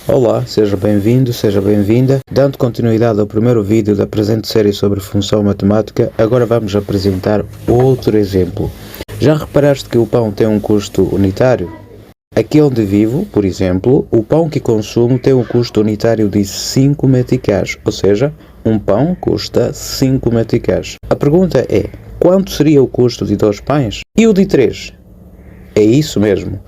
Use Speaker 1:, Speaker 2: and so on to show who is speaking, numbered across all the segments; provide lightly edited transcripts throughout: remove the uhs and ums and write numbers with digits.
Speaker 1: Olá, seja bem-vindo, seja bem-vinda. Dando continuidade ao primeiro vídeo da presente série sobre função matemática, agora vamos apresentar outro exemplo. Já reparaste que o pão tem um custo unitário? Aqui onde vivo, por exemplo, o pão que consumo tem um custo unitário de 5 meticais, ou seja, um pão custa 5 meticais. A pergunta é, quanto seria o custo de 2 pães? E o de 3? É isso mesmo.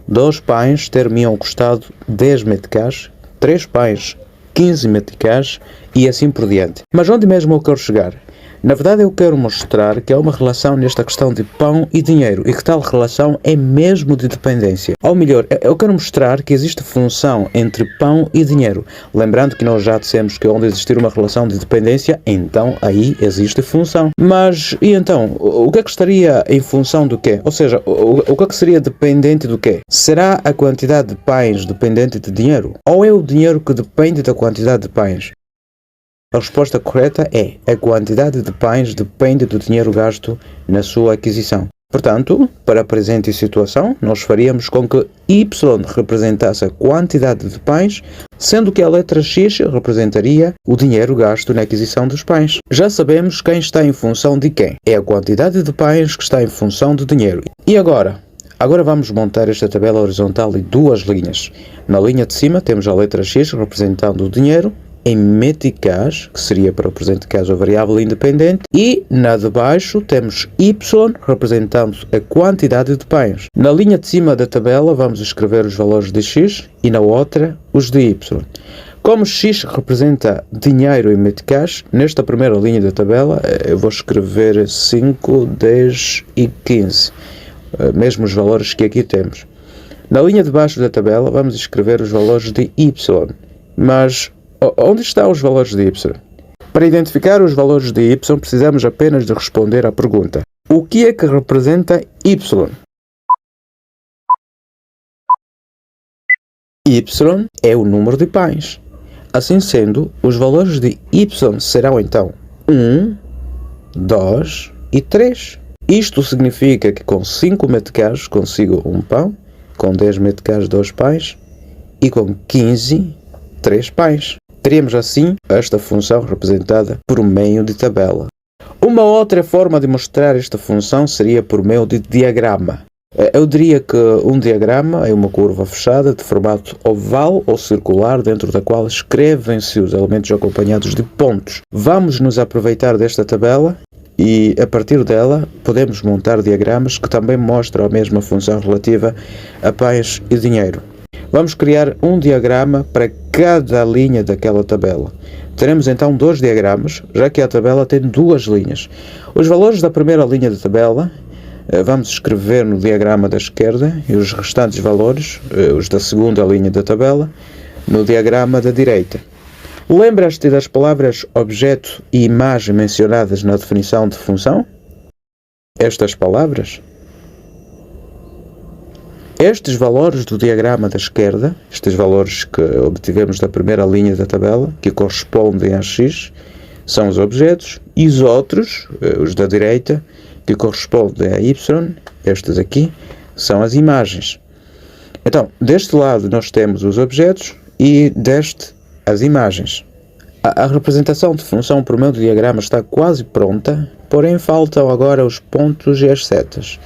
Speaker 1: 2 pães ter-me-ão custado 10 meticais, 3 pães 15 meticais e assim por diante. Mas onde mesmo eu quero chegar? Na verdade eu quero mostrar que há uma relação nesta questão de pão e dinheiro e que tal relação é mesmo de dependência. Ou melhor, eu quero mostrar que existe função entre pão e dinheiro. Lembrando que nós já dissemos que onde existir uma relação de dependência, então aí existe função. Mas, e então, o que é que estaria em função do quê? Ou seja, o que é que seria dependente do quê? Será a quantidade de pães dependente de dinheiro? Ou é o dinheiro que depende da quantidade de pães? A resposta correta é: a quantidade de pães depende do dinheiro gasto na sua aquisição. Portanto, para a presente situação, nós faríamos com que y representasse a quantidade de pães, sendo que a letra x representaria o dinheiro gasto na aquisição dos pães. Já sabemos quem está em função de quem. É a quantidade de pães que está em função do dinheiro. E agora? Agora vamos montar esta tabela horizontal de duas linhas. Na linha de cima temos a letra x representando o dinheiro, em meticais, que seria para o presente caso a variável independente, e na de baixo temos y representando a quantidade de pães. Na linha de cima da tabela vamos escrever os valores de x e na outra os de y. Como x representa dinheiro em meticais, nesta primeira linha da tabela eu vou escrever 5, 10 e 15, mesmo os valores que aqui temos. Na linha de baixo da tabela vamos escrever os valores de y, mas onde estão os valores de y? Para identificar os valores de y, precisamos apenas de responder à pergunta: o que é que representa y? Y é o número de pães. Assim sendo, os valores de y serão então 1, 2 e 3. Isto significa que com 5 meticais consigo um pão, com 10 meticais 2 pães e com 15, 3 pães. Teríamos assim esta função representada por meio de tabela. Uma outra forma de mostrar esta função seria por meio de diagrama. Eu diria que um diagrama é uma curva fechada de formato oval ou circular dentro da qual escrevem-se os elementos acompanhados de pontos. Vamos nos aproveitar desta tabela e a partir dela podemos montar diagramas que também mostram a mesma função relativa a pães e dinheiro. Vamos criar um diagrama para cada linha daquela tabela. Teremos então 2 diagramas, já que a tabela tem 2 linhas. Os valores da primeira linha da tabela vamos escrever no diagrama da esquerda e os restantes valores, os da segunda linha da tabela, no diagrama da direita. Lembras-te das palavras objeto e imagem mencionadas na definição de função? Estas palavras? Estes valores do diagrama da esquerda, estes valores que obtivemos da primeira linha da tabela, que correspondem a x, são os objetos, e os outros, os da direita, que correspondem a y, estes aqui, são as imagens. Então, deste lado nós temos os objetos e deste as imagens. A representação de função por meio do diagrama está quase pronta, porém faltam agora os pontos e as setas.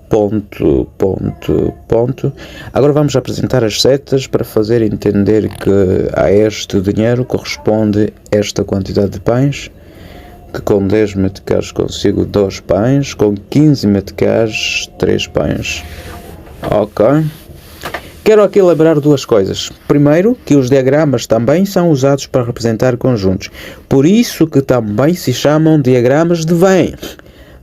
Speaker 1: Ponto, ponto, ponto. Agora vamos apresentar as setas para fazer entender que a este dinheiro corresponde esta quantidade de pães, que com 10 meticais consigo 2 pães, com 15 meticais 3 pães. Ok. Quero aqui lembrar 2 coisas. Primeiro, que os diagramas também são usados para representar conjuntos, por isso que também se chamam diagramas de Venn.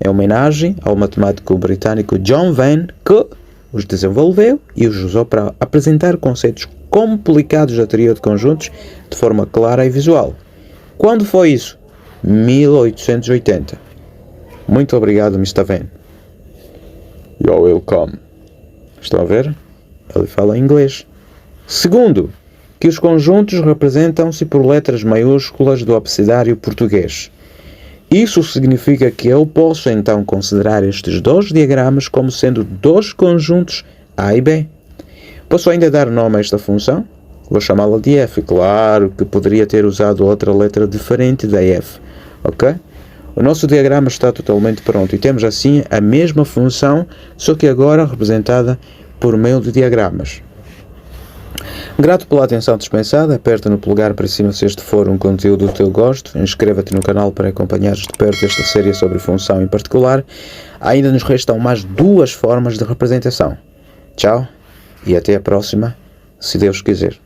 Speaker 1: Em homenagem ao matemático britânico John Venn, que os desenvolveu e os usou para apresentar conceitos complicados da teoria de conjuntos de forma clara e visual. Quando foi isso? 1880. Muito obrigado, Mr. Venn. You're welcome. Estão a ver? Ele fala em inglês. Segundo, que os conjuntos representam-se por letras maiúsculas do abecedário português. Isso significa que eu posso então considerar estes 2 diagramas como sendo 2 conjuntos A e B. Posso ainda dar nome a esta função? Vou chamá-la de f. Claro que poderia ter usado outra letra diferente da f. Ok? O nosso diagrama está totalmente pronto e temos assim a mesma função, só que agora representada por meio de diagramas. Grato pela atenção dispensada, aperta no polegar para cima se este for um conteúdo do teu gosto, inscreva-te no canal para acompanhares de perto esta série sobre função em particular. Ainda nos restam mais 2 formas de representação. Tchau e até a próxima, se Deus quiser.